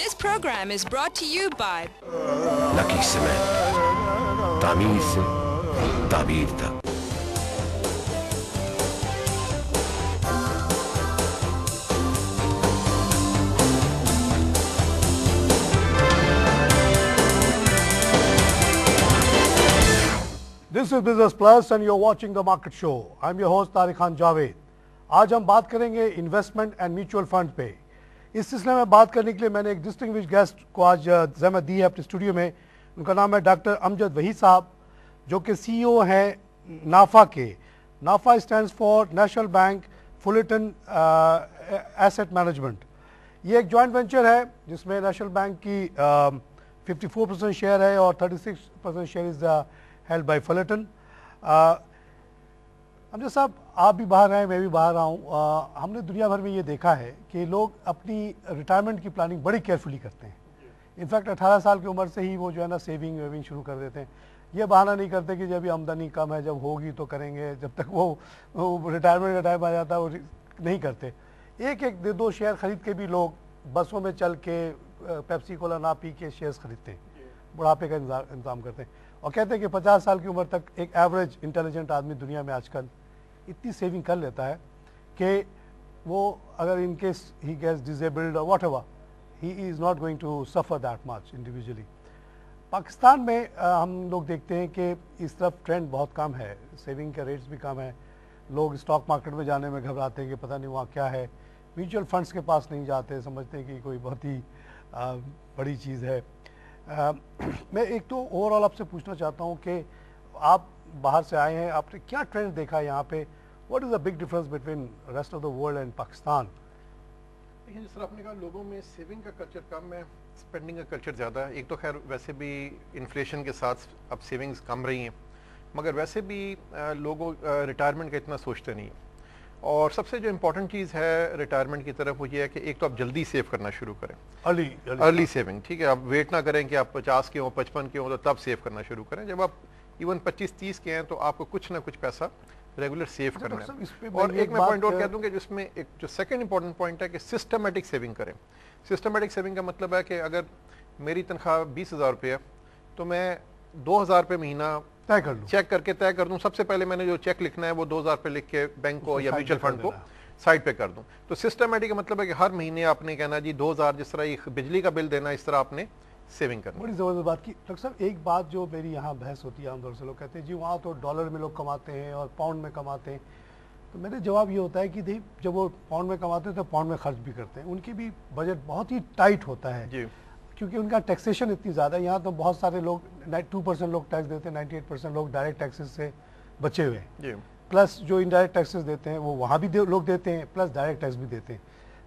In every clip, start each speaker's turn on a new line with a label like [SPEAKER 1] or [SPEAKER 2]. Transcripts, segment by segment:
[SPEAKER 1] This program is brought to you by
[SPEAKER 2] Lucky Cement. تعمیر سے تعبیر تک.
[SPEAKER 3] This is Business Plus and you're watching the Market Show. I'm your host Tariq Khan Javed. آج ہم بات کریں گے انویسٹمنٹ اینڈ میوچول فنڈ پہ. اس سلسلے میں بات کرنے کے لیے میں نے ایک ڈسٹنگوش گیسٹ کو آج زحمت دی ہے اپنے اسٹوڈیو میں. ان کا نام ہے ڈاکٹر امجد وحید صاحب, جو کہ سی او ہیں نافا کے. NAFA stands for National Bank Fullerton asset management. یہ ایک جوائنٹ وینچر ہے جس میں نیشنل بینک کی 54% شیئر ہے اور 36% share is held by Fullerton. امجد صاحب, آپ بھی باہر آئے, میں بھی باہر آؤں. ہم نے دنیا بھر میں یہ دیکھا ہے کہ لوگ اپنی ریٹائرمنٹ کی پلاننگ بڑی کیئرفلی کرتے ہیں. انفیکٹ 18 سال کی عمر سے ہی وہ جو ہے نا سیونگ ویونگ شروع کر دیتے ہیں. یہ بہانہ نہیں کرتے کہ جب آمدنی کم ہے, جب ہوگی تو کریں گے, جب تک وہ ریٹائرمنٹ کا ٹائم آ جاتا ہے وہ نہیں کرتے. ایک ایک دو شیئر خرید کے بھی لوگ بسوں میں چل کے پیپسی کولا نہ پی کے شیئرز خریدتے ہیں, بڑھاپے کا انتظام کرتے ہیں, اور کہتے ہیں کہ 50 سال کی عمر تک ایک ایوریج انٹیلیجنٹ آدمی دنیا میں آج کل اتنی سیونگ کر لیتا ہے کہ وہ اگر in case he gets disabled اور whatever he is not going to suffer that much individually. Pakistan میں ہم لوگ دیکھتے ہیں کہ اس طرف ٹرینڈ بہت کم ہے, سیونگ کے ریٹس بھی کم ہیں. لوگ اسٹاک مارکیٹ میں جانے میں گھبراتے ہیں کہ پتہ نہیں وہاں کیا ہے. میوچل فنڈس کے پاس نہیں جاتے, سمجھتے ہیں کہ کوئی بہت ہی بڑی چیز ہے. میں ایک تو اوور آل آپ سے پوچھنا چاہتا ہوں کہ آپ باہر سے آئے ہیں, آپ نے کیا ٹرینڈ دیکھا یہاں پہ؟ What is the big difference between rest of the world and Pakistan?
[SPEAKER 4] دیکھیں, جس طرح آپ نے کہا لوگوں میں سیونگ کا کلچر کم ہے, اسپینڈنگ کا کلچر زیادہ ہے. ایک تو خیر ویسے بھی انفلیشن کے ساتھ اب سیونگز کم رہی ہیں, مگر ویسے بھی لوگوں ریٹائرمنٹ کا اتنا سوچتے نہیں. اور سب سے جو امپورٹنٹ چیز ہے ریٹائرمنٹ کی طرف وہ یہ ہے کہ ایک تو آپ جلدی سیو کرنا شروع کریں, ارلی سیونگ. ٹھیک ہے, آپ ویٹ نہ کریں کہ آپ 50 کے ہوں 55 کے ہوں تو تب سیو کرنا شروع کریں. جب آپ ایون 25-30 کے ہیں تو آپ کو کچھ نہ کچھ پیسہ ریگولر سیو کرنا ہے. اور ایک میں پوائنٹ اور کہہ دوں کہ جس میں ایک جو سیکنڈ امپورٹنٹ پوائنٹ ہے کہ سسٹمیٹک سیونگ کریں. سسٹمیٹک سیونگ کا مطلب ہے کہ اگر میری تنخواہ 20,000 روپے ہے تو میں 2,000 روپے مہینہ چیک کر کے طے کر دوں. سب سے پہلے میں نے جو چیک لکھنا ہے وہ 2,000 روپے لکھ کے بینک کو یا میوچل فنڈ کو سائڈ پہ کر دوں. تو سسٹمیٹک کا مطلب ہے کہ ہر مہینے آپ نے کہنا جی 2,000, جس طرح ایک بجلی کا بل دینا اس طرح آپ نے سیونگ کرنا.
[SPEAKER 3] بڑی زبردست بات کی ڈاکٹر صاحب. ایک بات جو میری یہاں بحث ہوتی ہے عام طور سے, لوگ کہتے ہیں جی وہاں تو ڈالر میں لوگ کماتے ہیں اور پاؤنڈ میں کماتے ہیں. تو میرے جواب یہ ہوتا ہے کہ جب وہ پاؤنڈ میں کماتے ہیں تو پاؤنڈ میں خرچ بھی کرتے ہیں. ان کی بھی بجٹ بہت ہی ٹائٹ ہوتا ہے
[SPEAKER 4] جی,
[SPEAKER 3] کیونکہ ان کا ٹیکسیشن اتنی زیادہ ہے. یہاں تو بہت سارے لوگ 2% لوگ ٹیکس دیتے ہیں, 98% لوگ ڈائریکٹ ٹیکسز سے بچے ہوئے ہیں.
[SPEAKER 4] جی,
[SPEAKER 3] پلس جو انڈائریکٹ ٹیکسز دیتے ہیں وہ وہاں بھی لوگ دیتے ہیں, پلس ڈائریکٹ ٹیکس بھی دیتے ہیں.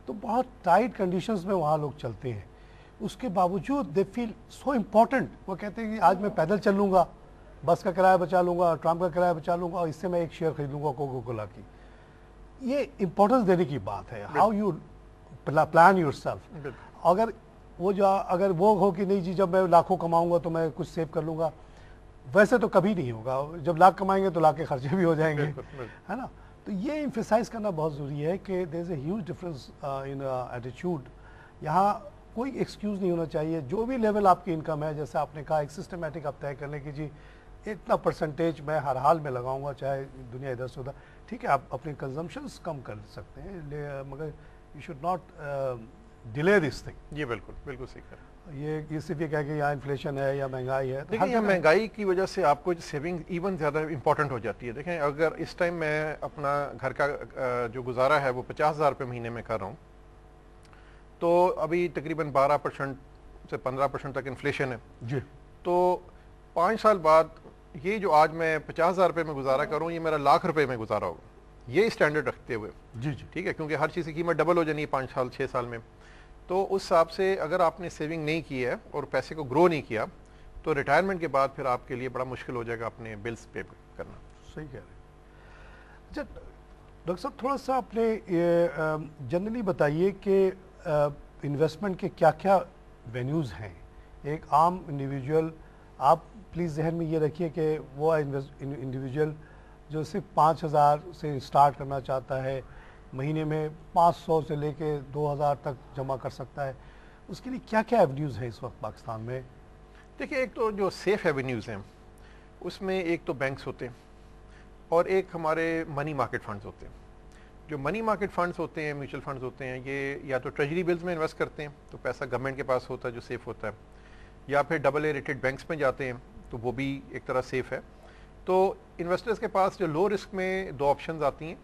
[SPEAKER 3] تو بہت ٹائٹ کنڈیشنز میں وہاں لوگ چلتے ہیں. اس کے باوجود دے فیل سو امپورٹنٹ. وہ کہتے ہیں کہ آج میں پیدل چل لوں گا, بس کا کرایہ بچا لوں گا, ٹرام کا کرایہ بچا لوں گا, اور اس سے میں ایک شیئر خرید لوں گا کوکو کولا کی. یہ امپورٹنس دینے کی بات ہے. How you plan your self. اگر وہ ہو کہ نہیں جی جب میں لاکھوں کماؤں گا تو میں کچھ سیو کر لوں گا, ویسے تو کبھی نہیں ہوگا. جب لاکھ کمائیں گے تو لاکھ کے خرچے بھی ہو جائیں گے, ہے نا. تو یہ ایمفیسائز کرنا بہت ضروری ہے کہ دیر از اے ہیوج ڈفرنس ان ایٹیچیوڈ. یہاں کوئی ایکسکیوز نہیں ہونا چاہیے. جو بھی لیول آپ کی انکم ہے, جیسے آپ نے کہا ایک سسٹمیٹک آپ طے کر لیں کہ جی اتنا پرسنٹیج میں ہر حال میں لگاؤں گا چاہے دنیا ادھر سے ادھر. ٹھیک ہے, آپ اپنے کنزمپشنز کم کر سکتے ہیں, مگر you should not delay this thing.
[SPEAKER 4] جی بالکل بالکل صحیح کر.
[SPEAKER 3] یہ صرف یہ کہہ کہ یہاں انفلیشن ہے یا مہنگائی ہے.
[SPEAKER 4] دیکھیں یہاں مہنگائی کی وجہ سے آپ کو سیونگ ایون زیادہ امپورٹنٹ ہو جاتی ہے. دیکھیں اگر اس ٹائم میں اپنا گھر کا جو گزارا ہے وہ 50,000 روپے مہینے میں کر رہا ہوں, تو ابھی تقریباً 12% سے 15% تک انفلیشن ہے.
[SPEAKER 3] جی,
[SPEAKER 4] تو 5 سال بعد یہ جو آج میں 50,000 روپے میں گزارا کروں یہ میرا لاکھ روپے میں گزارا ہوگا, یہ اسٹینڈرڈ رکھتے ہوئے.
[SPEAKER 3] جی جی,
[SPEAKER 4] ٹھیک ہے, کیونکہ ہر چیز کی قیمت ڈبل ہو جانی ہے 5 سال 6 سال میں. تو اس حساب سے اگر آپ نے سیونگ نہیں کی ہے اور پیسے کو گرو نہیں کیا تو ریٹائرمنٹ کے بعد پھر آپ کے لیے بڑا مشکل ہو جائے گا اپنے بلز پے کرنا.
[SPEAKER 3] صحیح کہہ رہے ہیں. اچھا ڈاکٹر صاحب, تھوڑا سا اپنے جنرلی بتائیے کہ انویسٹمنٹ کے کیا کیا وینیوز ہیں. ایک عام انڈیویجول, آپ پلیز ذہن میں یہ رکھیے کہ وہ انڈیویجول جو صرف 5,000 سے اسٹارٹ کرنا چاہتا ہے, مہینے میں 500 سے لے کے 2,000 تک جمع کر سکتا ہے, اس کے لیے کیا کیا ایونیوز ہیں اس وقت پاکستان میں؟
[SPEAKER 4] دیکھیے ایک تو جو سیف ایونیوز ہیں اس میں ایک تو بینکس ہوتے ہیں اور ایک ہمارے منی مارکیٹ فنڈز ہوتے ہیں. جو منی مارکیٹ فنڈز ہوتے ہیں, میوچل فنڈز ہوتے ہیں, یہ یا تو ٹریجری بلز میں انویسٹ کرتے ہیں تو پیسہ گورنمنٹ کے پاس ہوتا ہے جو سیف ہوتا ہے, یا پھر AA ریٹڈ بینکس میں جاتے ہیں تو وہ بھی ایک طرح سیف ہے. تو انویسٹرز کے پاس جو لو رسک میں دو آپشنز آتی ہیں,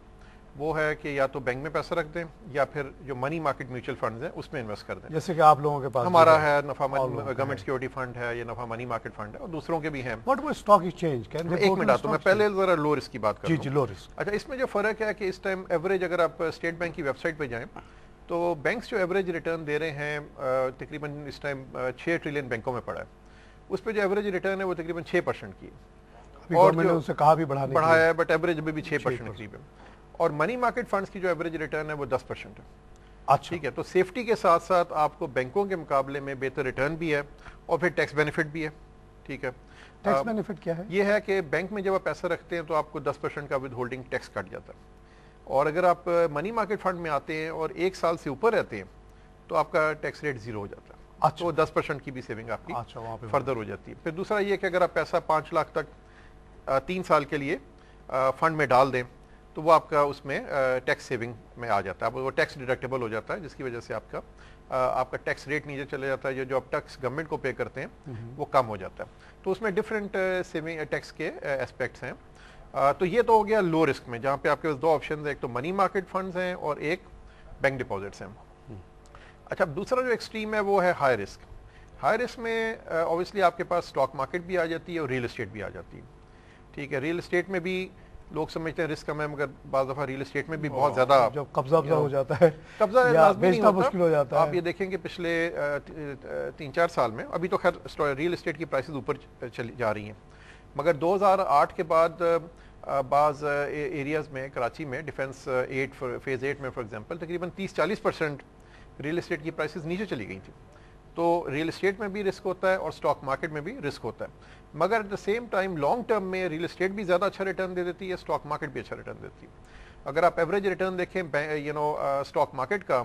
[SPEAKER 4] وہ ہے کہ یا تو بینک میں پیسہ رکھ دیں یا پھر جو منی مارکیٹ میوچل فنڈز ہیں اس میں انویسٹ کر دیں.
[SPEAKER 3] جیسے کہ آپ لوگوں کے پاس
[SPEAKER 4] ہمارا ہے نفع گورنمنٹ سیکورٹی فنڈ ہے, یا نفع منی مارکیٹ فنڈ ہے, اور دوسروں کے بھی ہیں.
[SPEAKER 3] What about stock exchange?
[SPEAKER 4] ایک منٹ آتا ہوں, میں پہلے ذرا لو رسک کی بات کروں.
[SPEAKER 3] جی لو رسک.
[SPEAKER 4] اچھا, اس میں جو فرق ہے کہ اس ٹائم ایوریج اگر آپ اسٹیٹ بینک کی ویب سائٹ پہ جائیں تو بینکس جو ایوریج ریٹرن دے رہے ہیں تقریباً اس ٹائم 6 ٹریلین بینکوں میں پڑا ہے. اس پہ جو ایوریج ریٹرن ہے وہ تقریباً 6% کی ہے, اور
[SPEAKER 3] گورنمنٹ نے ان سے کہا بھی
[SPEAKER 4] بڑھایا ہے, بٹ ایوریج ابھی بھی 6% قریب ہے. اور منی مارکیٹ فنڈز کی جو ایوریج ریٹرن ہے وہ 10% ہے.
[SPEAKER 3] اچھا
[SPEAKER 4] ٹھیک ہے, تو سیفٹی کے ساتھ ساتھ آپ کو بینکوں کے مقابلے میں بہتر ریٹرن بھی ہے اور پھر ٹیکس بینیفٹ بھی ہے. ٹھیک ہے,
[SPEAKER 3] ٹیکس بینیفٹ کیا ہے؟
[SPEAKER 4] یہ ہے کہ بینک میں جب آپ پیسہ رکھتے ہیں تو آپ کو 10% کا ود ہولڈنگ ٹیکس کٹ جاتا ہے, اور اگر آپ منی مارکیٹ فنڈ میں آتے ہیں اور 1 سال سے اوپر رہتے ہیں تو آپ کا ٹیکس ریٹ 0 ہو جاتا ہے. تو 10% کی بھی سیونگ آپ کی فردر ہو جاتی ہے. پھر دوسرا یہ کہ اگر آپ پیسہ 5 لاکھ تک 3 سال کے لیے فنڈ میں ڈال دیں تو وہ آپ کا اس میں ٹیکس سیونگ میں آ جاتا ہے, وہ ٹیکس ڈیڈکٹیبل ہو جاتا ہے, جس کی وجہ سے آپ کا ٹیکس ریٹ نیچے چلے جاتا ہے, جو آپ ٹیکس گورنمنٹ کو پے کرتے ہیں وہ کم ہو جاتا ہے. تو اس میں ڈفرینٹ سیونگ ٹیکس کے اسپیکٹس ہیں. تو یہ تو ہو گیا لو رسک میں, جہاں پہ آپ کے پاس 2 آپشنز ہیں, ایک تو منی مارکیٹ فنڈز ہیں اور ایک بینک ڈپازٹس ہیں. اچھا, دوسرا جو ایکسٹریم ہے وہ ہے ہائی رسک. ہائی رسک میں اوبیسلی آپ کے پاس اسٹاک مارکیٹ بھی آ جاتی ہے اور ریل اسٹیٹ بھی آ جاتی ہے. ٹھیک ہے, ریل اسٹیٹ میں بھی لوگ سمجھتے ہیں رسک کم ہے, مگر بعض دفعہ ریل اسٹیٹ میں بھی بہت زیادہ
[SPEAKER 3] جب قبضہ ہو جاتا ہے,
[SPEAKER 4] قبضہ
[SPEAKER 3] بیچنا مشکل ہو جاتا ہے.
[SPEAKER 4] آپ یہ دیکھیں کہ پچھلے 3-4 سال میں, ابھی تو خیر ریل اسٹیٹ کی پرائسز اوپر چلی جا رہی ہیں, مگر 2008 کے بعد بعض ایریاز میں, کراچی میں ڈیفنس فیز 8 میں فار ایگزامپل تقریباً 30-40% ریل اسٹیٹ کی پرائسز نیچے چلی گئی تھیں. تو ریل اسٹیٹ میں بھی رسک ہوتا ہے اور اسٹاک مارکیٹ میں بھی رسک ہوتا ہے, مگر at the same time long term میں ریل اسٹیٹ بھی زیادہ اچھا ریٹرن دے دیتی ہے, اسٹاک مارکیٹ بھی اچھا ریٹرن دیتی ہے. اگر آپ ایوریج ریٹرن دیکھیں اسٹاک مارکیٹ کا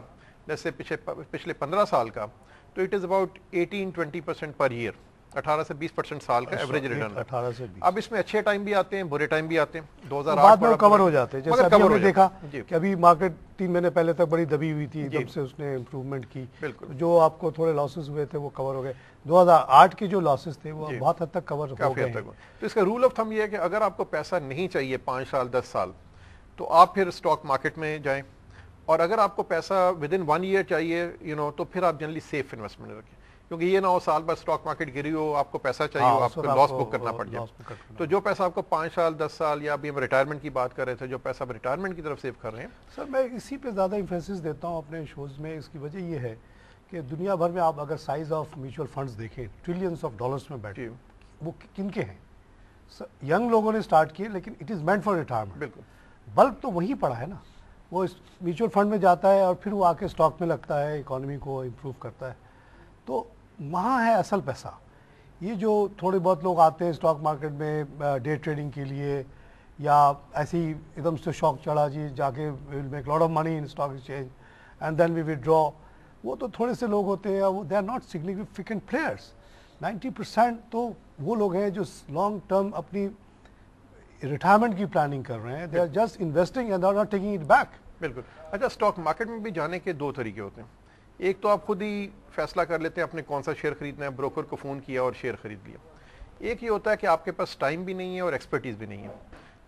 [SPEAKER 4] جیسے پچھلے 15 سال کا, تو it is about 18-20% per year, 18 سے 20% سال کا ایوریج ریٹرن.
[SPEAKER 3] 18 سے 20.
[SPEAKER 4] اب اس میں اچھے ٹائم بھی آتے ہیں, برے ٹائم بھی آتے ہیں. 2008
[SPEAKER 3] بعد میں کور ہو جاتے ہیں, جیسے ابھی ہم نے دیکھا
[SPEAKER 4] جی.
[SPEAKER 3] کہ ابھی مارکیٹ 3 مہینے پہلے تک بڑی دبی ہوئی تھی, جب سے اس نے امپروومنٹ کی, جو آپ کو تھوڑے لاسز ہوئے تھے وہ کور ہو گئے. 2008 کے جو لاسز تھے وہ بہت حد تک کور ہو گئے.
[SPEAKER 4] تو اس کا رول آف تھم یہ ہے کہ اگر آپ کو پیسہ نہیں چاہیے 5 سال 10 سال تو آپ پھر اسٹاک مارکیٹ میں جائیں, اور اگر آپ کو پیسہ ود ان 1 ایئر چاہیے تو پھر آپ جنرلی سیف انویسٹمنٹ رکھیں, کیونکہ یہ نہ ہو سال بعد اسٹاک مارکیٹ گری ہو, آپ کو پیسہ چاہیے ہو, آپ کو لاس بک کرنا پڑ جائے. تو جو پیسہ آپ کو 5 سال 10 سال, یا ابھی ہم ریٹائرمنٹ کی بات کر رہے تھے, جو پیسہ آپ ریٹائرمنٹ کی طرف سیو کر رہے ہیں.
[SPEAKER 3] سر میں اسی پہ زیادہ ایمفیسس دیتا ہوں اپنے شوز میں. اس کی وجہ یہ ہے کہ دنیا بھر میں آپ اگر سائز آف میوچل فنڈز دیکھیں, ٹریلینس آف ڈالرز میں بیٹھے, وہ کن کے ہیں؟ ینگ لوگوں نے سٹارٹ کیے, لیکن it is meant for retirement.
[SPEAKER 4] بالکل,
[SPEAKER 3] بلک تو وہیں پڑا ہے نا, وہ اس میوچل فنڈ میں جاتا ہے اور پھر وہ آ کے اسٹاک میں لگتا ہے, اکانومی کو امپروو کرتا ہے. تو وہاں ہے اصل پیسہ. یہ جو تھوڑے بہت لوگ آتے ہیں اسٹاک مارکیٹ میں ڈے ٹریڈنگ کے لیے, یا ایسی ایک دم سے شوق چڑھا جی جا کے will make lot of money in stock exchange and then we withdraw, وہ تو تھوڑے سے لوگ ہوتے ہیں, they are not significant players. 90% تو وہ لوگ ہیں جو لانگ ٹرم اپنی ریٹائرمنٹ کی پلاننگ کر رہے ہیں. They are just investing and they are not taking it back.
[SPEAKER 4] بالکل. اچھا, اسٹاک مارکیٹ میں بھی جانے کے 2 طریقے ہوتے ہیں. ایک تو آپ خود ہی فیصلہ کر لیتے ہیں اپنے کون سا شیئر خریدنا ہے, بروکر کو فون کیا اور شیئر خرید لیا. ایک یہ ہوتا ہے کہ آپ کے پاس ٹائم بھی نہیں ہے اور ایکسپرٹیز بھی نہیں ہے,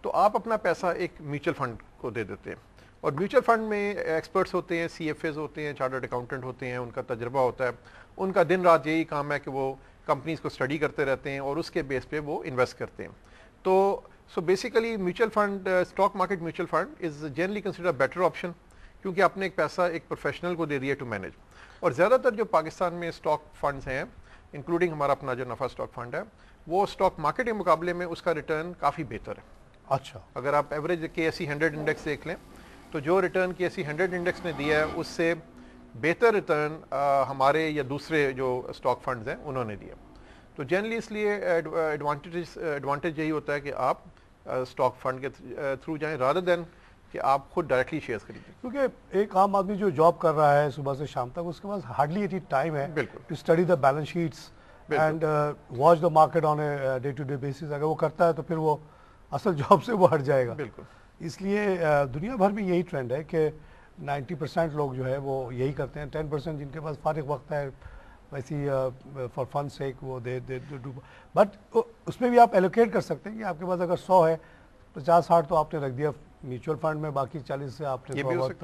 [SPEAKER 4] تو آپ اپنا پیسہ ایک میوچل فنڈ کو دے دیتے ہیں. اور میوچل فنڈ میں ایکسپرٹس ہوتے ہیں, سی ایف ایز ہوتے ہیں, چارٹرڈ اکاؤنٹنٹ ہوتے ہیں, ان کا تجربہ ہوتا ہے, ان کا دن رات یہی کام ہے کہ وہ کمپنیز کو اسٹڈی کرتے رہتے ہیں اور اس کے بیس پہ وہ انویسٹ کرتے ہیں. تو so basically mutual fund, stock market mutual fund is generally consider better option, کیونکہ آپ نے ایک پیسہ ایک پروفیشنل کو دے دیا ٹو مینیج. اور زیادہ تر جو پاکستان میں اسٹاک فنڈز ہیں, انکلوڈنگ ہمارا اپنا جو نفع اسٹاک فنڈ ہے, وہ اسٹاک مارکیٹ کے مقابلے میں اس کا ریٹرن کافی بہتر ہے.
[SPEAKER 3] اچھا,
[SPEAKER 4] اگر آپ ایوریج KSE 100 انڈیکس دیکھ لیں تو جو ریٹرن KSE 100 انڈیکس نے دیا ہے اس سے بہتر ریٹرن ہمارے یا دوسرے جو اسٹاک فنڈز ہیں انہوں نے دیا. تو جنرلی اس لیے ایڈوانٹیج یہی ہوتا ہے کہ آپ اسٹاک فنڈ کے تھرو جائیں, رادر دین کہ آپ خود ڈائریکٹلی شیئرز خریدیں.
[SPEAKER 3] کیونکہ ایک عام آدمی جو جاب کر رہا ہے صبح سے شام تک اس کے پاس ہارڈلی ایٹی ٹائم ہے to study the balance sheets and watch the market on a day to day basis. اگر وہ کرتا ہے تو پھر وہ اصل جاب سے وہ ہٹ جائے گا.
[SPEAKER 4] بالکل.
[SPEAKER 3] اس لیے دنیا بھر میں یہی ٹرینڈ ہے کہ 90% لوگ جو ہے وہ یہی کرتے ہیں. 10% جن کے پاس فارغ وقت ہے ویسی فار فن سیک وہ دے بٹ اس میں بھی آپ ایلوکیٹ کر سکتے ہیں کہ آپ کے پاس اگر 100 ہے 50-60 تو آپ نے رکھ دیا میوچل فنڈ میں, باقی 40 سے آپ نے وقت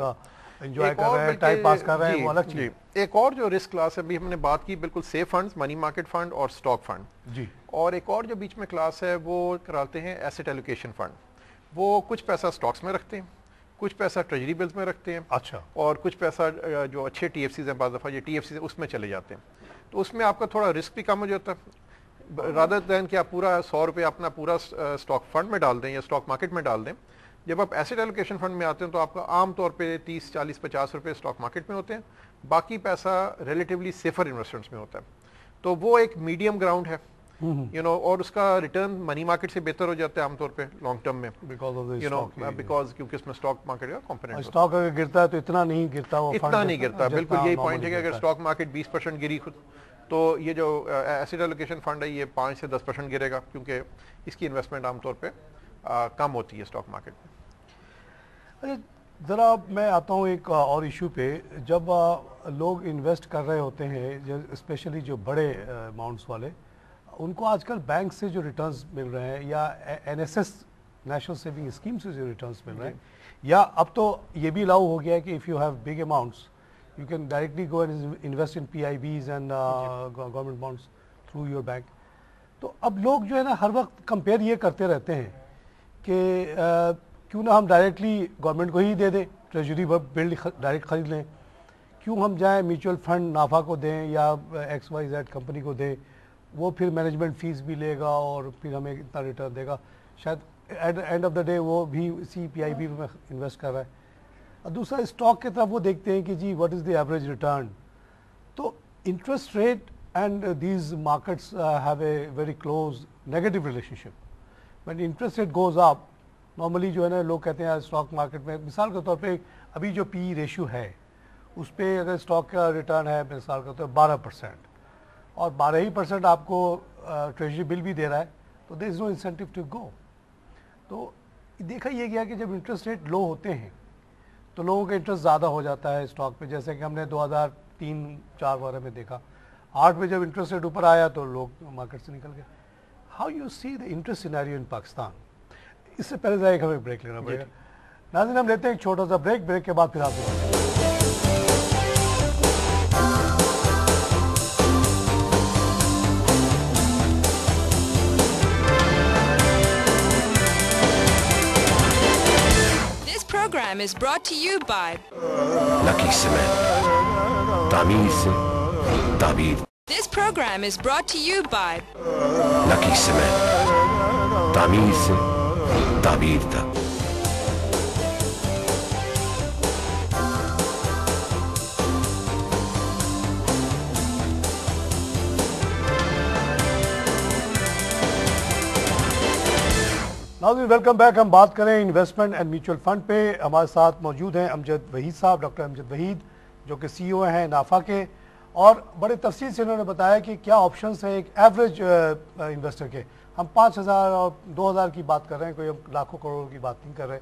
[SPEAKER 3] انجوائے کر رہے ہیں, ٹائم پاس کر رہے ہیں, وہ الگ چیز.
[SPEAKER 4] ایک اور جو رسک کلاس ہے, ابھی ہم نے بات کی بالکل safe funds, money market fund اور اسٹاک فنڈ
[SPEAKER 3] جی,
[SPEAKER 4] اور ایک اور جو بیچ میں کلاس ہے وہ کراتے ہیں ایسٹ ایلوکیشن فنڈ. وہ کچھ پیسہ اسٹاکس میں رکھتے ہیں, کچھ پیسہ ٹریجری بلز میں رکھتے ہیں,
[SPEAKER 3] اچھا,
[SPEAKER 4] اور کچھ پیسہ جو اچھے ٹی ایف سیز ہیں, بعض دفعہ یہ ٹی ایف سیز اس میں چلے جاتے ہیں. تو اس میں آپ کا تھوڑا رسک بھی کم ہو جاتا ہے. رادر دین کہ آپ پورا 100 روپے اپنا پورا اسٹاک فنڈ میں ڈال دیں یا اسٹاک مارکیٹ میں ڈال دیں, جب آپ ایسٹ ایلوکیشن فنڈ میں آتے ہیں تو آپ کا عام طور پہ 30-40-50 روپے اسٹاک مارکیٹ میں ہوتے ہیں, باقی پیسہ ریلیٹیولی سیفر انویسٹمنٹس میں ہوتا ہے. تو وہ ایک میڈیم گراؤنڈ ہے اور اس کا ریٹرن منی مارکیٹ سے بہتر ہو جاتا ہے عام طور پہ لانگ ٹرم میں, بیکاز کیونکہ اس میں اسٹاک مارکیٹ کا کمپوننٹ.
[SPEAKER 3] اسٹاک اگر گرتا ہے تو اتنا نہیں گرتا, وہ
[SPEAKER 4] اتنا نہیں گرتا. بالکل یہی پوائنٹ ہے کہ اگر اسٹاک مارکیٹ 20% گری خود تو یہ جو ایسٹ ایلوکیشن فنڈ ہے یہ 5 سے 10% گرے گا, کیونکہ اس کی انویسٹمنٹ عام طور پہ کم ہوتی ہے اسٹاک مارکیٹ میں.
[SPEAKER 3] ذرا میں آتا ہوں ایک اور ایشو پہ. جب لوگ انویسٹ کر رہے ہوتے ہیں اسپیشلی جو بڑے اماؤنٹس والے, ان کو آج کل بینک سے جو ریٹرنز مل رہے ہیں یا N S S national saving scheme سے جو ریٹرنز مل رہے ہیں, یا اب تو یہ بھی الاؤ ہو گیا ہے کہ if you have big amounts you can directly go and invest in P I Bs and government bonds through your bank. تو اب لوگ جو ہے نا ہر وقت کمپیئر یہ کرتے رہتے ہیں کہ کیوں نہ ہم ڈائریکٹلی گورنمنٹ کو ہی دے دیں, ٹریجری بلڈ ڈائریکٹ خرید لیں, کیوں ہم جائیں میوچل فنڈ نافا کو دیں یا ایکس وائی زیڈ کمپنی کو دیں, وہ پھر مینجمنٹ فیس بھی لے گا اور پھر ہمیں اتنا ریٹرن دے گا, شاید at end of the day وہ بھی اسی پی آئی بی میں انویسٹ کر رہا ہے. اور دوسرا اسٹاک کی طرف وہ دیکھتے ہیں کہ جی what is the average return. تو interest rate and these markets have a very close negative relationship. When interest rate goes up normally جو ہے نا لوگ کہتے ہیں اسٹاک مارکیٹ میں, مثال کے طور پہ ابھی جو پی ریشیو ہے اس پہ اگر اسٹاک کا ریٹرن ہے مثال کے طور پہ 12% اور 12% آپ کو ٹریجری بل بھی دے رہا ہے, تو دیر از نو انسینٹیو ٹو گو. تو دیکھا یہ گیا کہ جب انٹرسٹ ریٹ لو ہوتے ہیں تو لوگوں کا انٹرسٹ زیادہ ہو جاتا ہے اسٹاک پہ, جیسے کہ ہم نے 2003-4 وغیرہ میں دیکھا. 8 میں جب انٹرسٹ ریٹ اوپر آیا تو لوگ مارکیٹ سے نکل گئے. How you see the interest scenario in Pakistan? اس سے پہلے ایک ہمیں بریک لینا پڑے گا. ناظرین ہم لیتے ہیں ایک چھوٹا سا بریک, بریک کے بعد پھر آپ سے
[SPEAKER 1] program is brought to you by
[SPEAKER 2] Lucky Cement. تعمیر سے تعبیر.
[SPEAKER 1] This program is brought to you by
[SPEAKER 2] Lucky Cement. تعمیر سے تعبیر تک.
[SPEAKER 3] ناظرین ویلکم بیک. ہم بات کریں انویسٹمنٹ اینڈ میوچل فنڈ پہ. ہمارے ساتھ موجود ہیں امجد وحید صاحب, ڈاکٹر امجد وحید, جو کہ سی او ہیں نافا کے, اور بڑے تفصیل سے انہوں نے بتایا کہ کیا آپشنس ہیں ایک ایوریج انویسٹر کے. ہم 5,000 اور 2,000 کی بات کر رہے ہیں, کوئی لاکھوں کروڑوں کی بات نہیں کر رہے.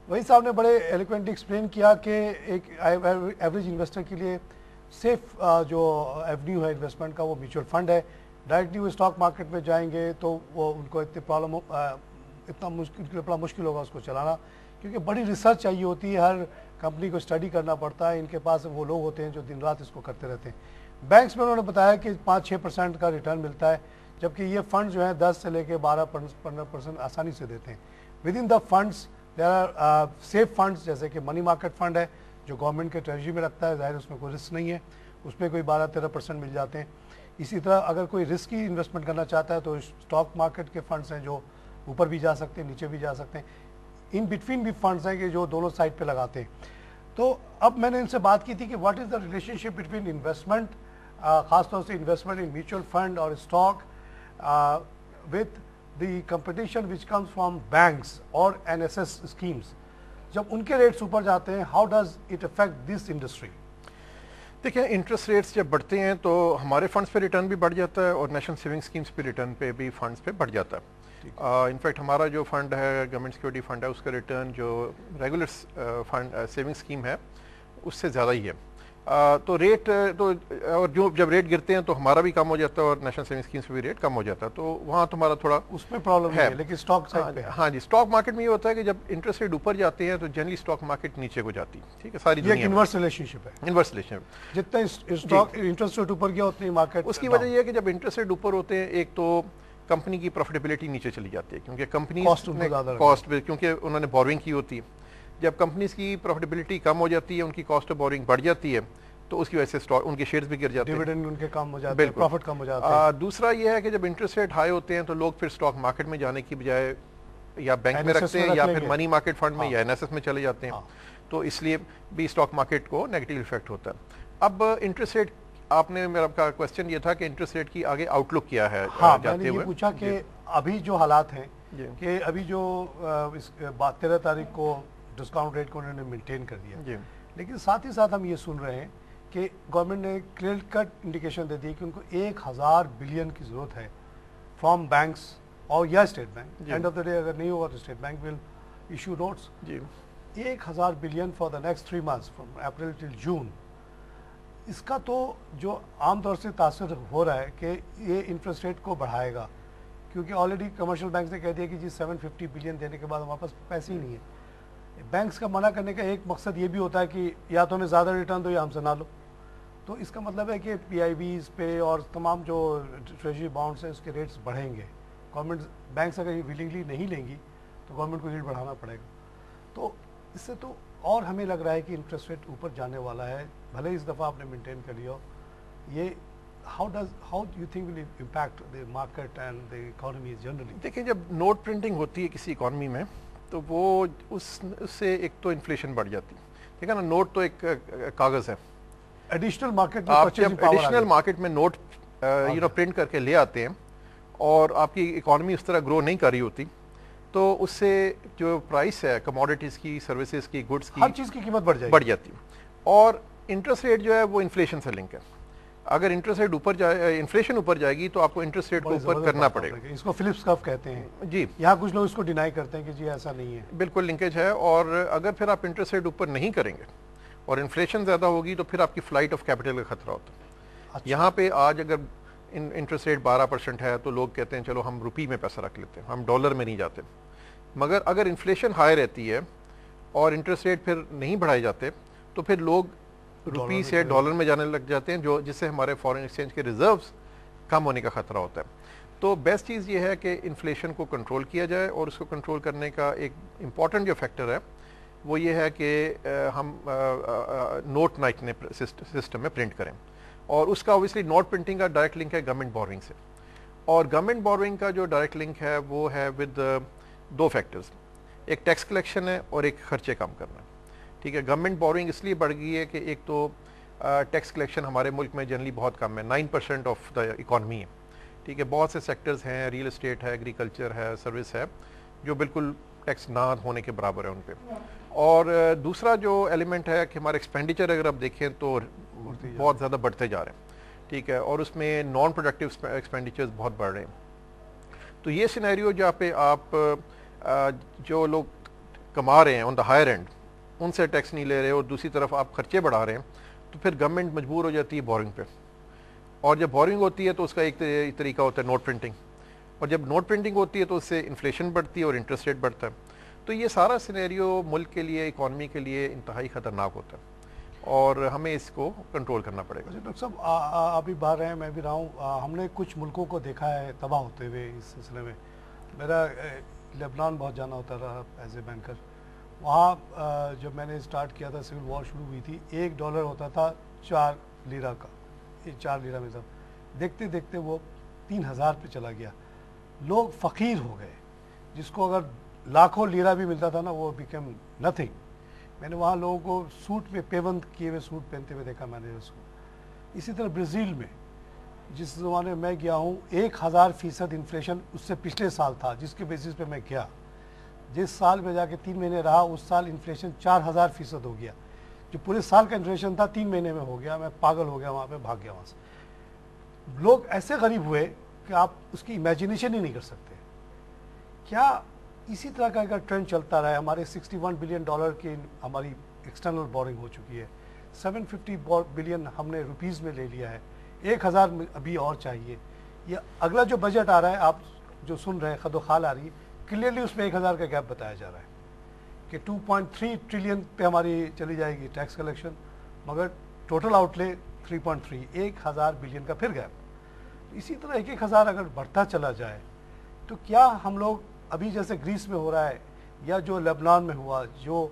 [SPEAKER 3] وحید صاحب نے بڑے ایلیکوینٹلی ایکسپلین کیا کہ ایک ایوریج انویسٹر کے لیے سیف جو ایونیو ہے انویسٹمنٹ کا وہ میوچل فنڈ ہے. ڈائریکٹلی وہ اسٹاک مارکیٹ میں جائیں گے تو وہ ان کو اتنا مشکل ہوگا اس کو چلانا, کیونکہ بڑی ریسرچ چاہیے ہوتی ہے, ہر کمپنی کو اسٹڈی کرنا پڑتا ہے. ان کے پاس وہ لوگ ہوتے ہیں جو دن رات اس کو کرتے رہتے ہیں. بینکس میں انہوں نے بتایا کہ 5-6% کا ریٹرن ملتا ہے, جبکہ یہ فنڈ جو ہیں 10 سے لے کے 12-15% آسانی سے دیتے ہیں. Within the funds there are safe funds, جیسے کہ منی مارکیٹ فنڈ ہے جو گورنمنٹ کے ٹریجری میں رکھتا ہے, ظاہر اس میں کوئی رسک نہیں ہے, اس پہ کوئی 12-13% مل جاتے ہیں. اسی طرح اگر کوئی رسکی انویسٹمنٹ کرنا چاہتا ہے تو اسٹاک مارکیٹ کے فنڈس ہیں جو اوپر بھی جا سکتے ہیں نیچے بھی جا سکتے ہیں. ان بٹوین بھی فنڈس ہیں کہ جو دونوں سائڈ پہ لگاتے ہیں. تو اب میں نے ان سے بات کی تھی کہ what is the relation ship between investment, خاص طور سے انویسٹمنٹ ان میوچل فنڈ اور stock, with the competition which comes from banks اور این ایس ایس اسکیمس. جب ان کے ریٹس اوپر جاتے ہیں how does it affect this industry?
[SPEAKER 4] دیکھیں انٹرسٹ ریٹس جب بڑھتے ہیں تو ہمارے فنڈس پہ ریٹرن بھی بڑھ جاتا ہے اور نیشنل سیونگ اسکیمس پہ ریٹرن پہ بھی فنڈس پہ بڑھ جاتا ہے. انفیکٹ ہمارا جو فنڈ ہے گورنمنٹ سیکورٹی فنڈ ہے اس کا ریٹرن جو ریگولر فنڈ سیونگ اسکیم ہے اس سے زیادہ ہی ہے. تو ریٹ تو اور جو جب ریٹ گرتے ہیں تو ہمارا بھی کم ہو جاتا ہے اور نیشنل سیونگ اسکیمس پہ بھی ریٹ کم ہو جاتا ہے, تو وہاں تو ہمارا تھوڑا
[SPEAKER 3] اس میں پرابلم ہے. لیکن اسٹاک سائڈ پہ
[SPEAKER 4] ہاں جی اسٹاک مارکیٹ میں یہ ہوتا ہے کہ جب انٹرسٹ ریٹ اوپر جاتے ہیں تو جنرلی اسٹاک مارکیٹ نیچے کو جاتی ہے. ٹھیک ہے, ساری
[SPEAKER 3] یہ انورس ریلیشن شپ ہے.
[SPEAKER 4] انورس ریلیشن
[SPEAKER 3] جتنا اسٹاک انٹرسٹ ریٹ اوپر گیا اتنی مارکیٹ.
[SPEAKER 4] اس کی وجہ یہ ہے کہ جب انٹرسٹ ریٹ اوپر ہوتے ہیں ایک تو کمپنی کی پروفیٹیبلٹی نیچے چلی جاتی ہے کیونکہ کمپنی کاسٹ کیونکہ انہوں نے بورنگ کی ہوتی ہے. جب کمپنیز کی پروفیٹیبلٹی کم ہو جاتی ہے ان کی کاسٹ آف بورنگ بڑھ جاتی ہے تو اس کی وجہ سے ان کے شیئرز بھی گر جاتے ہیں,
[SPEAKER 3] ڈیویڈنڈ ان کے کم ہو جاتے ہیں, پروفٹ کم ہو جاتے ہیں.
[SPEAKER 4] دوسرا یہ ہے کہ جب انٹرسٹ ریٹ ہائی ہوتے ہیں تو لوگ پھر اسٹاک مارکیٹ میں جانے کی بجائے یا بینک میں رکھتے ہیں یا پھر منی مارکیٹ فنڈ میں یا این ایس ایس میں چلے جاتے ہیں, تو اس لیے بھی اسٹاک مارکیٹ کو نیگیٹو افیکٹ ہوتا ہے. اب انٹرسٹ ریٹ آپ نے میرا کویسچن یہ تھا کہ انٹرسٹ ریٹ کی آگے آؤٹ لک کیا ہے
[SPEAKER 3] میں نے یہ پوچھا کہ ابھی جو حالات ہیں کہ ابھی جو 13 تاریخ کو ڈسکاؤنٹ ریٹ کو انہوں نے مینٹین کر دیا, لیکن ساتھ ہی ساتھ ہم یہ سن رہے ہیں کہ گورنمنٹ نے کلیئر کٹ انڈیکیشن دے دی کہ ان کو 1000 بلین کی ضرورت ہے فرام بینکس اور یا state bank. And of the day اگر نہیں ہوگا تو state bank will issue notes. 1000 billion for the next 3 months from April till June. اس کا تو جو عام طور سے تاثر ہو رہا ہے کہ یہ انٹرسٹ ریٹ کو بڑھائے گا, کیونکہ آلریڈی کمرشل بینکس نے کہہ دیا کہ 750 بلین دینے کے بعد ہمارے پاس پیسے ہی نہیں ہے. بینکس کا منع کرنے کا ایک مقصد یہ بھی ہوتا ہے کہ یا تو ہمیں زیادہ ریٹرن دو یا ہم سے نہ لو. تو اس کا مطلب ہے کہ پی آئی بیز پہ اور تمام جو ٹریجری بانڈس ہیں اس کے ریٹس بڑھیں گے. گورنمنٹ بینکس اگر ویلنگلی نہیں لیں گی تو گورنمنٹ کو ریٹ بڑھانا پڑے گا. تو اس سے تو اور ہمیں لگ رہا ہے کہ انٹرسٹ ریٹ اوپر جانے والا ہے, بھلے اس دفعہ آپ نے مینٹین کر لیا ہو. یہ how do you think will impact the market and the economy generally?
[SPEAKER 4] دیکھیں جب نوٹ پرنٹنگ ہوتی ہے کسی اکانومی میں تو وہ اس سے ایک تو انفلیشن بڑھ جاتی ہے. ٹھیک ہے نا, نوٹ تو ایک کاغذ ہے.
[SPEAKER 3] ایڈیشنل مارکیٹ
[SPEAKER 4] آپ جب ایڈیشنل مارکیٹ میں نوٹ پرنٹ کر کے لے آتے ہیں اور آپ کی اکانومی اس طرح گرو نہیں کر رہی ہوتی تو اس سے جو پرائس ہے کموڈیٹیز کی, سروسز کی, گڈس کی,
[SPEAKER 3] ہر چیز کی قیمت بڑھ
[SPEAKER 4] جاتی ہے. اور انٹرسٹ ریٹ جو ہے وہ انفلیشن سے لنک ہے. اگر انٹرسٹ ریٹ اوپر جائے, انفلیشن اوپر جائے گی تو آپ کو انٹرسٹ ریٹ کو اوپر کرنا پڑے گا.
[SPEAKER 3] اس کو فلپس کرو کہتے ہیں.
[SPEAKER 4] جی
[SPEAKER 3] یہاں کچھ لوگ اس کو ڈینائی کرتے ہیں کہ جی ایسا نہیں ہے.
[SPEAKER 4] بالکل لنکیج ہے. اور اگر پھر آپ انٹرسٹ ریٹ اوپر نہیں کریں گے اور انفلیشن زیادہ ہوگی تو پھر آپ کی فلائٹ آف کیپٹل کا خطرہ ہوتا ہے. یہاں پہ آج اگر انٹرسٹ ریٹ 12% ہے تو لوگ کہتے ہیں چلو ہم روپی میں پیسہ رکھ لیتے ہیں, ہم ڈالر میں نہیں جاتے. مگر اگر انفلیشن ہائی رہتی ہے اور انٹرسٹ ریٹ پھر نہیں بڑھائے جاتے تو پھر لوگ روپی سے ڈالر میں جانے لگ جاتے ہیں, جس سے ہمارے فارن ایکسچینج کے ریزروز کم ہونے کا خطرہ ہوتا ہے. تو بیسٹ چیز یہ ہے کہ انفلیشن کو کنٹرول کیا جائے, اور اس کو کنٹرول کرنے کا ایک امپورٹنٹ جو فیکٹر ہے وہ یہ ہے کہ ہم نوٹ نائٹنے سسٹم میں پرنٹ کریں. اور اس کا اوبیسلی نوٹ پرنٹنگ کا ڈائریکٹ لنک ہے گورنمنٹ بورنگ سے, اور گورنمنٹ بورنگ کا جو ڈائریکٹ لنک ہے وہ ہے ود 2 فیکٹرز, ایک ٹیکس کلیکشن ہے اور ایک خرچے کم کرنا. ٹھیک ہے, گورنمنٹ بورنگ اس لیے بڑھ گئی ہے کہ ایک تو ٹیکس کلیکشن ہمارے ملک میں جنرلی بہت کم ہے, 9% آف دا اکانومی ہے. ٹھیک ہے, بہت سے سیکٹرز ہیں, ریئل اسٹیٹ ہے, ایگریکلچر ہے, سروس ہے, جو بالکل ٹیکس نہ ہونے کے برابر ہے ان پہ. اور دوسرا جو ایلیمنٹ ہے کہ ہمارے ایکسپینڈیچر اگر آپ دیکھیں تو بہت زیادہ بڑھتے جا رہے ہیں. ٹھیک ہے, اور اس میں نان پروڈکٹیو ایکسپینڈیچرز بہت بڑھ رہے ہیں. تو یہ سینیریو جہاں پہ آپ جو لوگ کما رہے ہیں آن دا ہائر اینڈ ان سے ٹیکس نہیں لے رہے اور دوسری طرف آپ خرچے بڑھا رہے ہیں, تو پھر گورنمنٹ مجبور ہو جاتی ہے بورنگ پہ. اور جب بورنگ ہوتی ہے تو اس کا ایک طریقہ ہوتا ہے نوٹ پرنٹنگ, اور جب نوٹ پرنٹنگ ہوتی ہے تو اس سے انفلیشن بڑھتی ہے اور انٹرسٹ ریٹ بڑھتا ہے. تو یہ سارا سینیریو ملک کے لیے, اکانومی کے لیے انتہائی خطرناک ہوتا ہے, اور ہمیں اس کو کنٹرول کرنا پڑے گا.
[SPEAKER 3] ڈاکٹر صاحب آپ بھی باہر رہے ہیں, میں بھی رہا ہوں, ہم نے کچھ ملکوں کو دیکھا ہے تباہ ہوتے ہوئے اس سلسلے میں. میرا لبنان بہت جانا ہوتا رہا ایز اے بینکر. وہاں جب میں نے اسٹارٹ کیا تھا, سول وار شروع ہوئی تھی, $1 ہوتا تھا 4 لیرہ کا, 4 لیرہ میں سب دیکھتے دیکھتے وہ 3000 پہ چلا گیا. لوگ فقیر ہو گئے, جس کو اگر لاکھوں لیرہ بھی ملتا تھا نا وہ بیکم نتھنگ. میں نے وہاں لوگوں کو سوٹ پہ پیبند کیے ہوئے سوٹ پہنتے ہوئے دیکھا میں نے اس کو. اسی طرح برازیل میں جس زمانے میں گیا ہوں 1000% انفلیشن اس سے پچھلے سال تھا, جس کے بیسس پہ میں گیا. جس سال میں جا کے 3 مہینے رہا اس سال انفلیشن 4000% ہو گیا. جو پورے سال کا انفلیشن تھا 3 مہینے میں ہو گیا. میں پاگل ہو گیا وہاں پہ, بھاگ گیا وہاں سے. لوگ ایسے غریب ہوئے کہ آپ اس کی امیجنیشن ہی نہیں کر سکتے. کیا اسی طرح کا اگر ٹرینڈ چلتا رہا ہے, ہمارے $61 بلین کی ہماری ایکسٹرنل بورنگ ہو چکی ہے, 750 بلین ہم نے روپیز میں لے لیا ہے, 1000 ابھی اور چاہیے. یہ اگلا جو بجٹ آ رہا ہے, آپ جو سن رہے ہیں, خد و خال آ رہی ہے, کلیئرلی اس میں 1000 کا گیپ بتایا جا رہا ہے کہ 2.3 ٹریلین پہ ہماری چلی جائے گی ٹیکس کلیکشن, مگر ٹوٹل آؤٹ لے 3.3, 1000 بلین کا پھر گیپ. اسی طرح 1000 اگر بڑھتا چلا جائے تو کیا ہم لوگ ابھی جیسے گریس میں ہو رہا ہے یا جو لیبنان میں ہوا, جو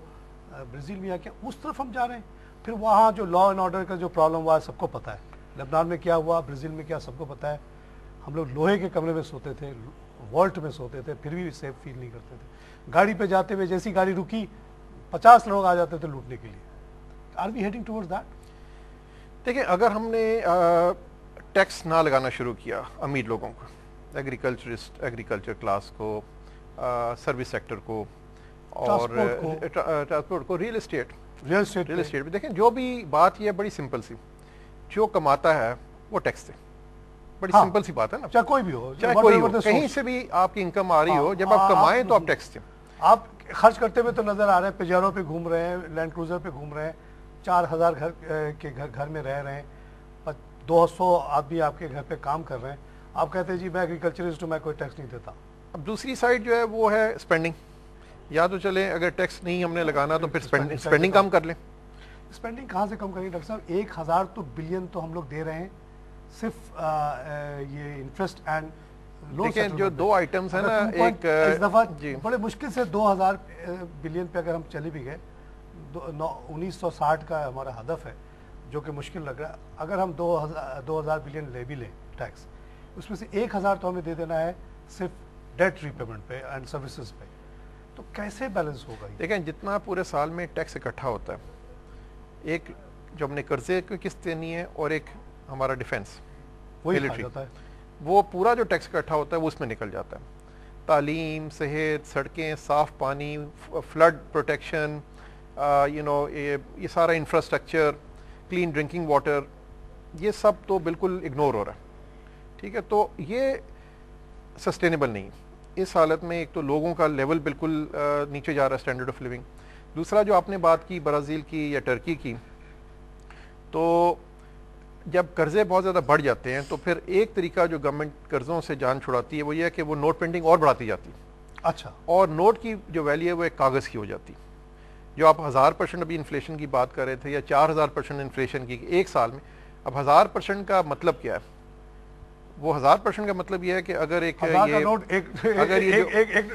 [SPEAKER 3] برازیل میں, کیا اس طرف ہم جا رہے ہیں؟ پھر وہاں جو لا اینڈ آرڈر کا جو پرابلم ہوا ہے سب کو پتہ ہے, لیبنان میں کیا ہوا, برازیل میں کیا, سب کو پتہ ہے. ہم لوگ لوہے کے کمرے میں سوتے تھے, والٹ میں سوتے تھے, پھر بھی سیف فیل نہیں کرتے تھے. گاڑی پہ جاتے ہوئے جیسی گاڑی رکی 50 لوگ آ جاتے تھے لوٹنے کے لیے. Are we heading towards that?
[SPEAKER 4] دیکھیں, اگر ہم نے ٹیکس نہ لگانا شروع کیا امیر لوگوں کو, ایگریکلچرسٹ, ایگریکلچر کلاس کو, سروس سیکٹر کو, اور ٹرانسپورٹ کو, ریل اسٹیٹ بھی, دیکھیں جو بھی بات یہ ہے بڑی سمپل سی, جو کماتا ہے وہ ٹیکس دے. بڑی سمپل سی بات ہے نا,
[SPEAKER 3] چاہے کوئی بھی ہو,
[SPEAKER 4] چاہے کوئی ہو, کہیں سے بھی آپ کی انکم آ رہی ہو, جب آپ کمائیں تو آپ ٹیکس دیں.
[SPEAKER 3] آپ خرچ کرتے ہوئے تو نظر آ رہے ہیں, پیجارو پہ گھوم رہے ہیں, لینڈ کروزر پہ گھوم رہے ہیں, 4000 گھر میں رہ رہے ہیں, 200 آدمی آپ کے گھر پہ کام کر رہے ہیں. آپ کہتے ہیں جی میں ایگریکلچرسٹ ہوں, میں کوئی ٹیکس نہیں دیتا.
[SPEAKER 4] اب دوسری سائڈ جو ہے وہ ہے اسپینڈنگ. یا تو چلیں اگر ٹیکس نہیں ہم نے لگانا تو پھر اسپینڈنگ کم کر لیں.
[SPEAKER 3] اسپینڈنگ کہاں سے کم کریں ڈاکٹر صاحب؟ 1000 تو بلین تو ہم لوگ دے رہے ہیں صرف یہ انٹرسٹ اینڈ لون.
[SPEAKER 4] دیکھیں جو 2 آئٹمز ہیں نا, ایک
[SPEAKER 3] اس دفعہ بڑے مشکل سے 2000 بلین پہ اگر ہم چلے بھی گئے, 1960 کا ہمارا ہدف ہے جو کہ مشکل لگ رہا ہے. اگر ہم 2000 بلین لے بھی لیں ٹیکس, اس میں سے 1000 تو ہمیں دے دینا ہے صرف ڈیٹ ری پیمنٹ پہ اینڈ سروسز پہ, تو کیسے بیلنس ہوگا یہ؟
[SPEAKER 4] دیکھیں جتنا پورے سال میں ٹیکس اکٹھا ہوتا ہے, ایک جو ہم نے قرضے کی قسط دینی ہے اور ایک ہمارا ڈیفینس ملٹری, وہ پورا جو ٹیکس اکٹھا ہوتا ہے وہ اس میں نکل جاتا ہے. تعلیم, صحت, سڑکیں, صاف پانی, فلڈ پروٹیکشن, یہ سارا انفراسٹرکچر, کلین ڈرنکنگ واٹر, یہ سب تو بالکل اگنور ہو رہا ہے. ٹھیک ہے, تو یہ سسٹینیبل نہیں. اس حالت میں ایک تو لوگوں کا لیول بالکل نیچے جا رہا ہے, اسٹینڈرڈ آف لیونگ. دوسرا جو آپ نے بات کی برازیل کی یا ٹرکی کی, تو جب قرضے بہت زیادہ بڑھ جاتے ہیں تو پھر ایک طریقہ جو گورنمنٹ قرضوں سے جان چھڑاتی ہے وہ یہ ہے کہ وہ نوٹ پرنٹنگ اور بڑھاتی جاتی ہے.
[SPEAKER 3] اچھا, اور
[SPEAKER 4] نوٹ کی جو ویلیو ہے وہ ایک کاغذ کی ہو جاتی. جو آپ 1000% ابھی انفلیشن کی بات کر رہے تھے یا 4000% انفلیشن کی ایک سال میں, اب 1000% کا مطلب کیا ہے؟ وہ 1000% کا مطلب یہ ہے کہ اگر ایک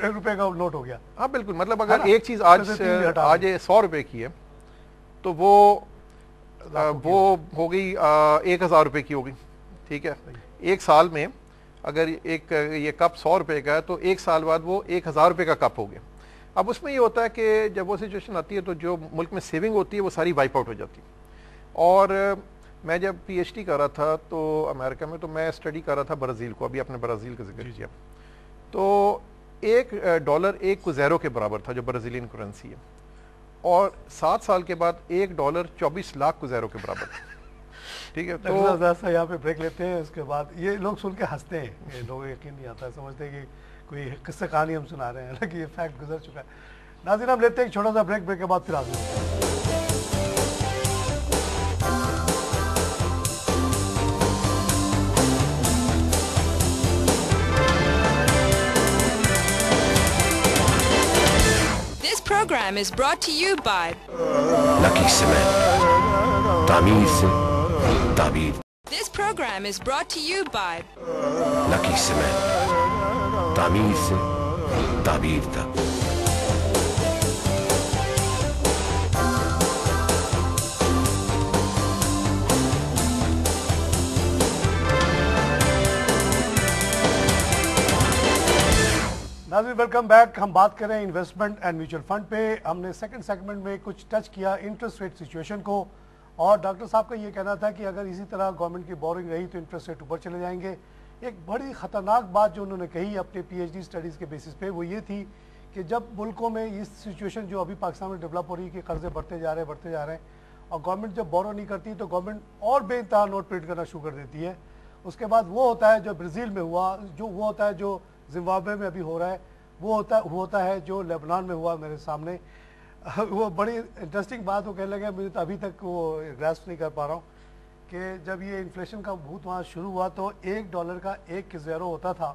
[SPEAKER 3] روپے کا نوٹ ہو گیا,
[SPEAKER 4] ہاں بالکل, مطلب اگر ایک چیز آج 100 روپے کی ہے تو وہ ہو گئی 1000 روپے کی ہوگی. ٹھیک ہے, ایک سال میں اگر ایک یہ کپ 100 روپے کا ہے تو ایک سال بعد وہ 1000 روپے کا کپ ہو گیا. اب اس میں یہ ہوتا ہے کہ جب وہ سچویشن آتی ہے تو جو ملک میں سیونگ ہوتی ہے وہ ساری وائپ آؤٹ ہو جاتی. اور میں جب پی ایچ ڈی کر رہا تھا تو امریکہ میں, تو میں اسٹڈی کر رہا تھا برازیل کو, ابھی آپ نے برازیل کا ذکر کیا, تو $1 ایک کوزیرو کے برابر تھا جو برازیلین کرنسی ہے, اور 7 سال کے بعد $1 24 لاکھ کوزیرو کے برابر تھا. ٹھیک ہے,
[SPEAKER 3] تو یہاں پہ بریک لیتے ہیں, اس کے بعد یہ لوگ سن کے ہنستے ہیں, یہ لوگوں یقین نہیں آتا ہے, سمجھتے ہیں کہ کوئی قصہ کہانی ہم سنا رہے ہیں, حالانکہ یہ فیکٹ گزر چکا ہے. ناظرین ہم لیتے ہیں ایک چھوٹا سا بریک کے بعد پھر حاضر ہوتے ہیں.
[SPEAKER 1] This program is brought to you by
[SPEAKER 2] Lucky Cement. تعمیر سے تعبیر.
[SPEAKER 1] This program is brought to you by
[SPEAKER 2] Lucky Cement. تعمیر سے تعبیر تک.
[SPEAKER 3] ناظرین ویلکم بیک. ہم بات کر رہے ہیں انویسٹمنٹ اینڈ میوچل فنڈ پہ. ہم نے سیکنڈ سیگمنٹ میں کچھ ٹچ کیا انٹرسٹ ریٹ سچویشن کو, اور ڈاکٹر صاحب کا یہ کہنا تھا کہ اگر اسی طرح گورنمنٹ کی بورنگ رہی تو انٹرسٹ ریٹ اوپر چلے جائیں گے. ایک بڑی خطرناک بات جو انہوں نے کہی اپنے پی ایچ ڈی اسٹڈیز کے بیسس پہ وہ یہ تھی کہ جب ملکوں میں اس سچویشن جو ابھی پاکستان میں ڈیولپ ہو رہی ہے کہ قرضے بڑھتے جا رہے ہیں اور گورنمنٹ جب بورو نہیں کرتی تو گورنمنٹ اور بے انتہا نوٹ پرنٹ کرنا شروع کر دیتی ہے. اس کے بعد وہ ہوتا ہے جو برازیل میں ہوا, وہ ہوتا ہے جو زمبابوے میں ابھی ہو رہا ہے, وہ ہوتا ہے جو لیبنان میں ہوا میرے سامنے. وہ بڑی انٹرسٹنگ بات وہ کہنے لگے, مجھے تو ابھی تک وہ گراسپ نہیں کر پا رہا ہوں کہ جب یہ انفلیشن کا بھوت وہاں شروع ہوا تو $1 کا 1 زیرو ہوتا تھا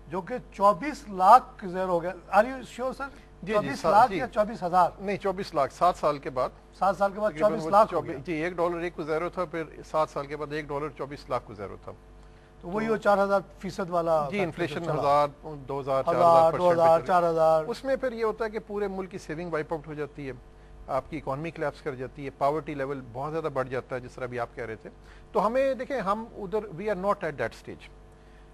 [SPEAKER 3] جو کہ 24 لاکھ زیرو ہو گیا. آر یو شیور سر؟ 24 لاکھ یا 24,000؟
[SPEAKER 4] نہیں 24 لاکھ 7 سال کے بعد.
[SPEAKER 3] 7 سال کے بعد 24 لاکھ ہو گیا.
[SPEAKER 4] جی $1 1 کو زیرو تھا, پھر 7 سال کے بعد $1 24 لاکھ کو زیرو تھا.
[SPEAKER 3] تو وہی وہ 4,000% والا
[SPEAKER 4] جی انفلیشن 1000 2000
[SPEAKER 3] 4000 4000.
[SPEAKER 4] اس میں پھر یہ ہوتا ہے کہ پورے ملک کی سیونگ وائپ آؤٹ ہو جاتی ہے, آپ کی اکانومی کلیپس کر جاتی ہے, پاورٹی لیول بہت زیادہ بڑھ جاتا ہے جس طرح بھی آپ کہہ رہے تھے. تو ہمیں دیکھیں ہم ادھر we are not at that stage,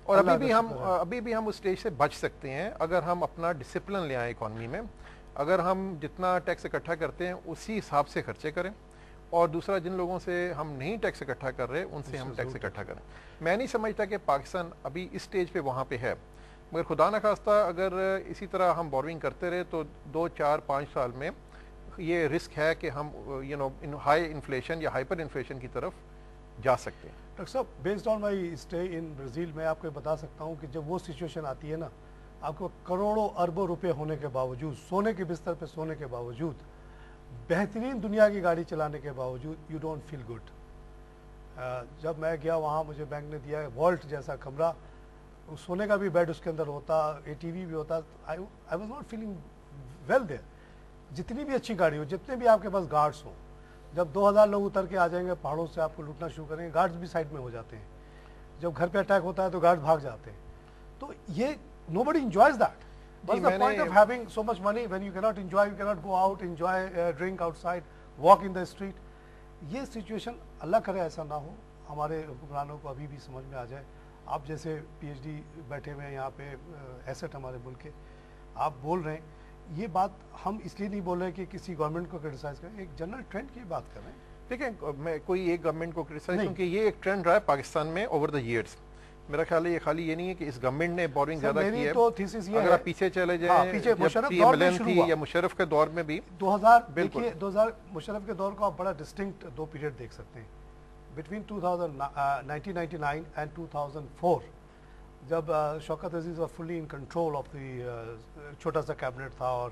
[SPEAKER 4] اور ابھی بھی ہم اس اسٹیج سے بچ سکتے ہیں اگر ہم اپنا ڈسپلن لے آئیں اکانومی میں. اگر ہم جتنا ٹیکس اکٹھا کرتے ہیں اسی حساب سے خرچے کریں, اور دوسرا جن لوگوں سے ہم نہیں ٹیکس اکٹھا کر رہے ان سے ہم ٹیکس اکٹھا کریں. میں نہیں سمجھتا کہ پاکستان ابھی اس اسٹیج پہ وہاں پہ ہے, مگر خدا نخواستہ اگر اسی طرح ہم بورونگ کرتے رہے تو 2 4 5 سال میں یہ رسک ہے کہ ہم ہائی انفلیشن یا ہائپر انفلیشن کی طرف جا سکتے ہیں.
[SPEAKER 3] ڈاکٹر صاحب, based on my stay in Brazil میں آپ کو بتا سکتا ہوں کہ جب وہ سچویشن آتی ہے نا, آپ کو کروڑوں اربوں روپے ہونے کے باوجود, سونے کے بستر پہ سونے کے باوجود, بہترین دنیا کی گاڑی چلانے کے باوجود, یو ڈونٹ فیل گڈ. جب میں گیا وہاں مجھے بینک نے دیا والٹ جیسا کمرہ, سونے کا بھی بیڈ اس کے اندر ہوتا, ٹی وی بھی ہوتا, I was not feeling well there. جتنی بھی اچھی گاڑی ہو, جتنے بھی آپ کے پاس گارڈس ہوں, جب 2000 لوگ اتر کے آ جائیں گے پہاڑوں سے آپ کو لوٹنا شروع کریں گے, گارڈز بھی سائڈ میں ہو جاتے ہیں. جب گھر پہ اٹیک ہوتا ہے تو گارڈ بھاگ جاتے ہیں. تو یہ nobody enjoys that. What's the point of having so much money when you cannot enjoy, you cannot go out, enjoy, drink outside, walk in the street. یہ سچویشن اللہ کرے ایسا نہ ہو, ہمارے حکمرانوں کو ابھی بھی سمجھ میں آ جائے. آپ جیسے PhD بیٹھے ہوئے ہیں یہاں پہ, ایسٹ ہمارے ملک کے, آپ بول رہے ہیں یہ بات, ہم اس لیے نہیں بول رہے کہ کسی گورنمنٹ کو کرٹیسائز کریں, ایک جنرل ٹرینڈ کی بات کر رہے ہیں.
[SPEAKER 4] دیکھیں میں کوئی ایک گورنمنٹ کو کرٹیسائز, کیونکہ یہ ایک ٹرینڈ رہا ہے پاکستان میں اوور دا ایئرس. میرا خیال ہے یہ خالی یہ نہیں ہے کہ اس گورنمنٹ نے بورنگ زیادہ کی ہے, اگر آپ پیچھے چلے جائیں یا مشرف کے دور میں بھی
[SPEAKER 3] 2000 مشرف کے دور کو آپ بڑا ڈسٹنکٹ 2 پیریڈ دیکھ سکتے ہیں. بٹوین 1999 اینڈ 2004 جب شوکت عزیز وار فلی ان کنٹرول آف دی, چھوٹا سا کیبنٹ تھا اور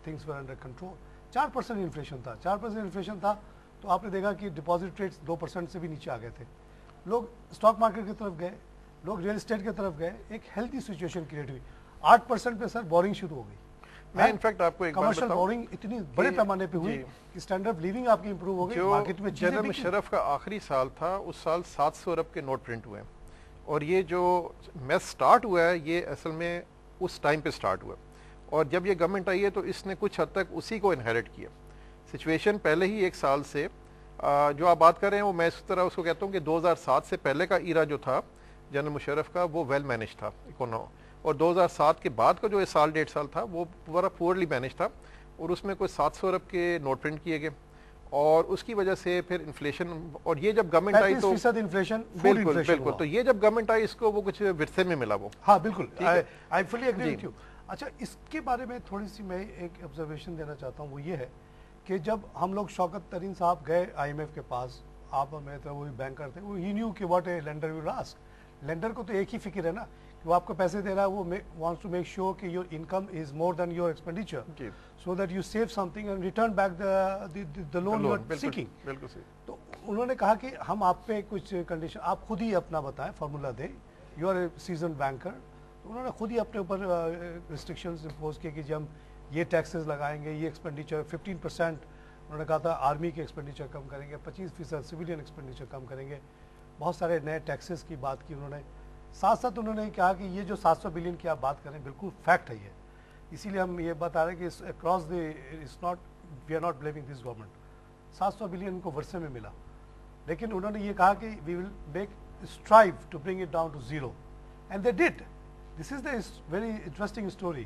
[SPEAKER 3] things were under control, 4% inflation تھا. 4% انفلیشن تھا تو آپ نے دیکھا کہ ڈپازٹ ریٹس 2% سے بھی نیچے آ گئے تھے. لوگ اسٹاک مارکیٹ کی طرف گئے, لوگ ریئل اسٹیٹ کی طرف گئے, ایک ہیلتھی سچویشن کریٹ ہوئی. 8% پہ سر بورنگ شروع ہو گئی.
[SPEAKER 4] میں انفیکٹ آپ کو ایک بات
[SPEAKER 3] کمرشل
[SPEAKER 4] بتاؤں,
[SPEAKER 3] بورنگ اتنی بڑے پیمانے پہ ہوئی کہ سٹینڈرڈ آف لیونگ آپ کی امپروو ہو گئی. مارکیٹ میں
[SPEAKER 4] جنرل مشرف کا آخری سال تھا, اس سال 700 ارب کے نوٹ پرنٹ ہوئے, اور یہ جو میس سٹارٹ ہوا ہے یہ اصل میں اس ٹائم پہ سٹارٹ ہوا, اور جب یہ گورنمنٹ آئی ہے تو اس نے کچھ حد تک اسی کو انہیریٹ کیا. سچویشن پہلے ہی 1 سال سے جو آپ بات کر رہے ہیں وہ میں اس طرح اس کو کہتا ہوں کہ 2007 سے پہلے کا ایرا جو تھا جنرل مشرف کا وہ ویل مینج تھا اکونو, اور 2007 کے بعد کا جو 1 سال 1.5 سال تھا وہ پورا پورلی مینج تھا, اور اس میں کوئی 700 ارب کے نوٹ پرنٹ کیے گئے, اور اس کی وجہ سے پھر انفلیشن, اور یہ جب گورنمنٹ آئی تو
[SPEAKER 3] انفلیشن
[SPEAKER 4] بالکل تو یہ جب گورنمنٹ آئی اس کو وہ کچھ ورثے میں ملا وہ.
[SPEAKER 3] ہاں بالکل, آئی فلی ایگری وتھ یو. اچھا اس کے بارے میں تھوڑی سی میں ایک آبزرویشن دینا چاہتا ہوں, وہ یہ ہے کہ جب ہم لوگ شوکت ترین صاحب گئے IMF کے پاس, آپ میرے طرح وہی بینکر تھے, وہ ہی نیو کہ what a lander will ask. Lander کو تو ایک ہی فکر ہے نا کہ وہ آپ کو پیسے دے رہا ہے, وہ وانٹس ٹو میک شیور کہ your income is more than your expenditure, so that you save something and return back the loan you are seeking.
[SPEAKER 4] بالکل صحیح.
[SPEAKER 3] تو انہوں نے کہا کہ ہم آپ پہ کچھ کنڈیشن, آپ خود ہی اپنا بتائیں, فارمولا دیں, you are a seasoned banker. تو انہوں نے خود ہی اپنے اوپر ریسٹرکشنز امپوز کیے کہ جی ہم یہ ٹیکسز لگائیں گے, یہ ایکسپینڈیچر 15% انہوں نے کہا تھا آرمی کے ایکسپینڈیچر کم کریں گے, 25% سویلین ایکسپینڈیچر کم کریں گے, بہت سارے نئے ٹیکسز کی بات کی انہوں نے. ساتھ ساتھ انہوں نے کہا کہ یہ جو 700 بلین کی آپ بات کریں بالکل فیکٹ ہے یہ, اسی لیے ہم یہ بتا رہے ہیں کہ across the it's not, we are not blaming this government. 700 billion ان کو ورثے میں ملا, لیکن انہوں نے یہ کہا کہ we will make strive to bring it down to zero, and they did. This is the very interesting story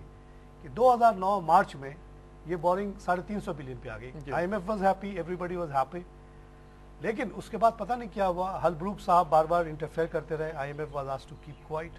[SPEAKER 3] کہ 2009 مارچ میں یہ بورنگ 350 بلین پہ آ گئی. IMF was happy, everybody was happy. لیکن اس کے بعد پتہ نہیں کیا ہوا, ہل بروک صاحب بار بار انٹرفیئر کرتے رہے, IMF was asked to keep quiet.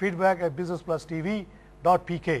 [SPEAKER 3] feedback@business+tv.pk।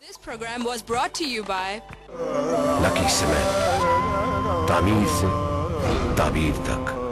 [SPEAKER 1] This program was brought to you by
[SPEAKER 2] Lucky Cement, تعمیر سے تعبیر تک۔